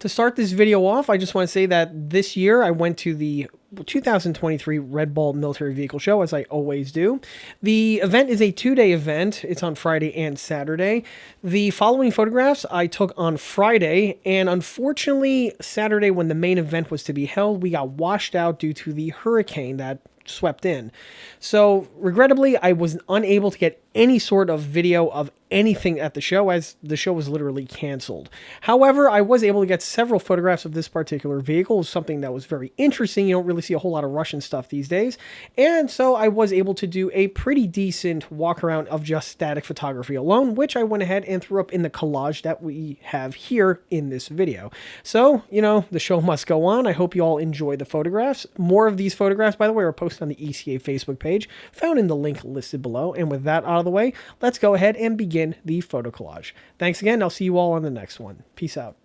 To start this video off, I just want to say that this year I went to the 2023 Red Bull Military Vehicle Show, as I always do. The event is a 2-day event. It's on Friday and Saturday. The following photographs I took on Friday, and unfortunately, Saturday, when the main event was to be held, we got washed out due to the hurricane that swept in. So, regrettably, I was unable to get any sort of video of anything at the show, as the show was literally canceled. However, I was able to get several photographs of this particular vehicle, something that was very interesting. You don't really see a whole lot of Russian stuff these days. And so I was able to do a pretty decent walk around of just static photography alone, which I went ahead and threw up in the collage that we have here in this video. So, the show must go on. I hope you all enjoy the photographs. More of these photographs, by the way, are posted on the ECA Facebook page, found in the link listed below. And with that out of the way, let's go ahead and begin the photo collage. Thanks again. I'll see you all on the next one. Peace out.